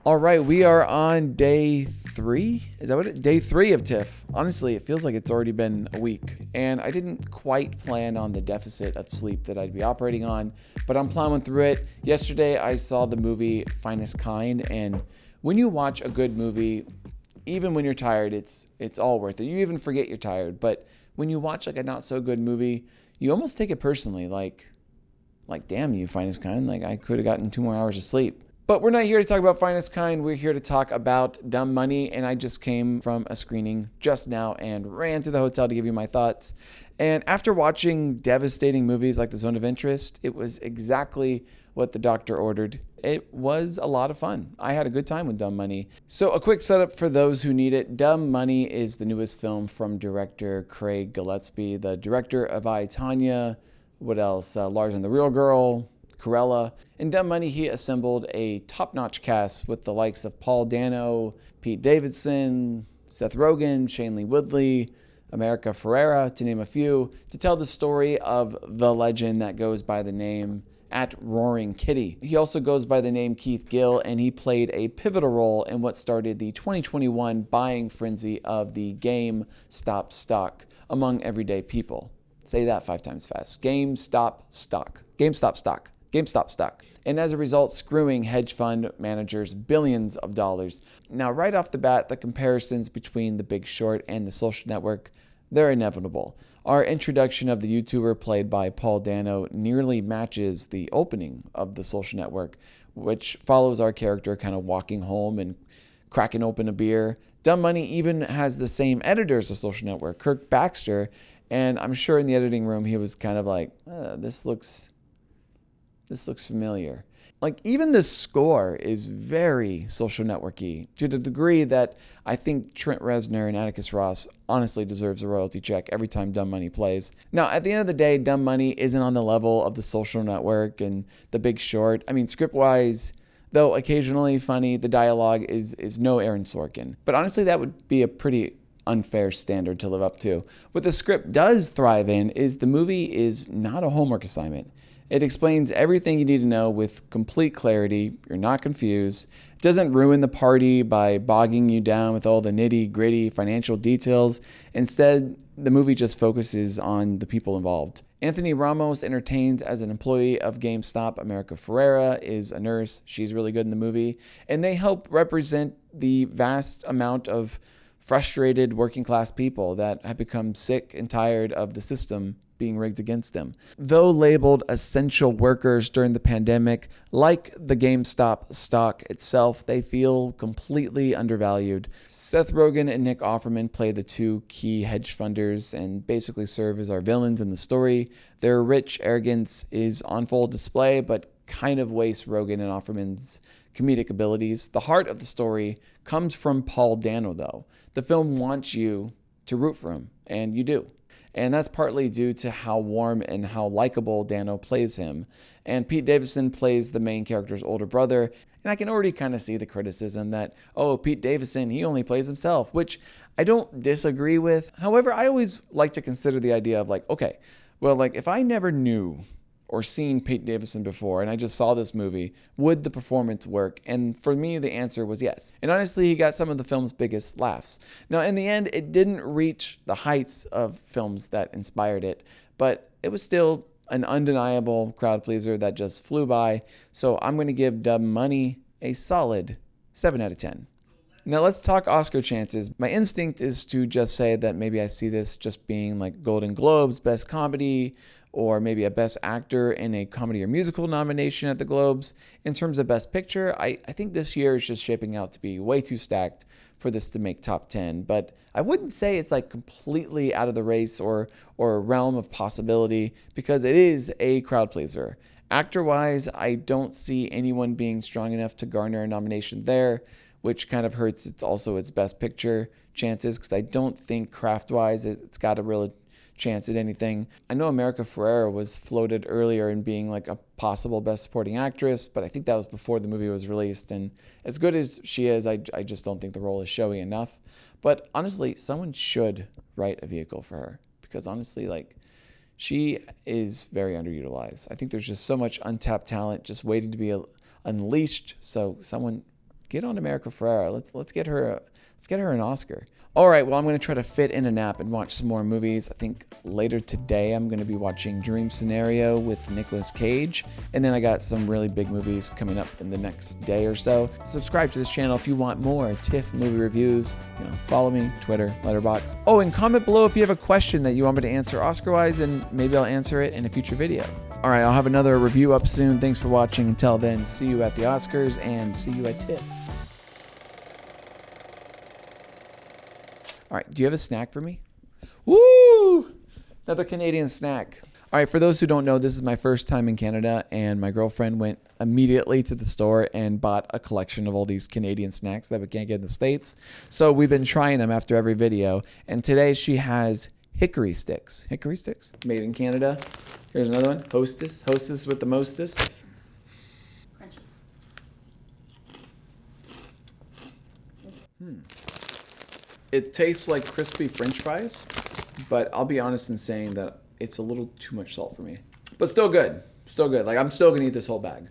All right, we are on day 3. Is that what day 3 of TIFF? Honestly, it feels like it's already been a week, and I didn't quite plan on the deficit of sleep that I'd be operating on, but I'm plowing through it. Yesterday, I saw the movie Finest Kind, and when you watch a good movie, even when you're tired, it's all worth it. You even forget you're tired, but when you watch like a not so good movie, you almost take it personally, like damn you, Finest Kind, like I could have gotten 2 more hours of sleep. But we're not here to talk about Finest Kind. We're here to talk about Dumb Money. And I just came from a screening just now and ran to the hotel to give you my thoughts. And after watching devastating movies like The Zone of Interest, it was exactly what the doctor ordered. It was a lot of fun. I had a good time with Dumb Money. So a quick setup for those who need it. Dumb Money is the newest film from director Craig Gillespie, the director of I, Tonya. What else? Larger Than the Real Girl, Cruella. In Dumb Money, he assembled a top-notch cast with the likes of Paul Dano, Pete Davidson, Seth Rogen, Shailene Woodley, America Ferrera, to name a few, to tell the story of the legend that goes by the name at Roaring Kitty. He also goes by the name Keith Gill, and he played a pivotal role in what started the 2021 buying frenzy of the GameStop stock among everyday people. Say that 5 times fast. GameStop stock. GameStop stock. GameStop stock. And as a result, screwing hedge fund managers billions of dollars. Now, right off the bat, the comparisons between The Big Short and The Social Network, they're inevitable. Our introduction of the YouTuber played by Paul Dano nearly matches the opening of The Social Network, which follows our character kind of walking home and cracking open a beer. Dumb Money even has the same editor as The Social Network, Kirk Baxter, and I'm sure in the editing room he was kind of like, this looks familiar. Like, even the score is very Social Network-y, to the degree that I think Trent Reznor and Atticus Ross honestly deserves a royalty check every time Dumb Money plays. Now, at the end of the day, Dumb Money isn't on the level of The Social Network and The Big Short. I mean, script-wise, though occasionally funny, the dialogue is no Aaron Sorkin. But honestly, that would be a pretty unfair standard to live up to. What the script does thrive in is the movie is not a homework assignment. It explains everything you need to know with complete clarity. You're not confused. It doesn't ruin the party by bogging you down with all the nitty-gritty financial details. Instead, the movie just focuses on the people involved. Anthony Ramos entertains as an employee of GameStop. America Ferrera is a nurse. She's really good in the movie. And they help represent the vast amount of frustrated working class people that have become sick and tired of the system being rigged against them. Though labeled essential workers during the pandemic, like the GameStop stock itself, they feel completely undervalued. Seth Rogen and Nick Offerman play the two key hedge funders and basically serve as our villains in the story. Their rich arrogance is on full display, but kind of wastes Rogen and Offerman's comedic abilities. The heart of the story comes from Paul Dano, though. The film wants you to root for him, and you do. And that's partly due to how warm and how likable Dano plays him. And Pete Davidson plays the main character's older brother. And I can already kind of see the criticism that, oh, Pete Davidson, he only plays himself, which I don't disagree with. However, I always like to consider the idea of like, okay, well, like if I never knew or seen Pete Davidson before and I just saw this movie, would the performance work? And for me, the answer was yes. And honestly, he got some of the film's biggest laughs. Now, in the end, it didn't reach the heights of films that inspired it, but it was still an undeniable crowd pleaser that just flew by. So I'm going to give Dumb Money a solid 7 out of 10. Now let's talk Oscar chances. My instinct is to just say that maybe I see this just being like Golden Globes, Best Comedy, or maybe a Best Actor in a comedy or musical nomination at the Globes. In terms of Best Picture, I think this year is just shaping out to be way too stacked for this to make top 10. But I wouldn't say it's like completely out of the race or a realm of possibility, because it is a crowd pleaser. Actor-wise, I don't see anyone being strong enough to garner a nomination there, which kind of hurts its Best Picture chances, because I don't think craft-wise it's got a real chance at anything. I know America Ferrera was floated earlier in being like a possible Best Supporting Actress, but I think that was before the movie was released. And as good as she is, I just don't think the role is showy enough. But honestly, someone should write a vehicle for her, because honestly, like, she is very underutilized. I think there's just so much untapped talent just waiting to be unleashed. So someone get on America Ferrera. Let's get her an Oscar. All right, well, I'm going to try to fit in a nap and watch some more movies. I think later today I'm going to be watching Dream Scenario with Nicolas Cage. And then I got some really big movies coming up in the next day or so. Subscribe to this channel if you want more TIFF movie reviews. Follow me, Twitter, Letterboxd. Oh, and comment below if you have a question that you want me to answer Oscar-wise, and maybe I'll answer it in a future video. All right, I'll have another review up soon. Thanks for watching. Until then, see you at the Oscars and see you at TIFF. All right, do you have a snack for me? Woo! Another Canadian snack. All right, for those who don't know, this is my first time in Canada, and my girlfriend went immediately to the store and bought a collection of all these Canadian snacks that we can't get in the States. So we've been trying them after every video, and today she has hickory sticks. Hickory sticks, made in Canada. Here's another one, Hostess. Hostess with the mostess. It tastes like crispy French fries, but I'll be honest in saying that it's a little too much salt for me. But still good. Still good. Like, I'm still gonna eat this whole bag.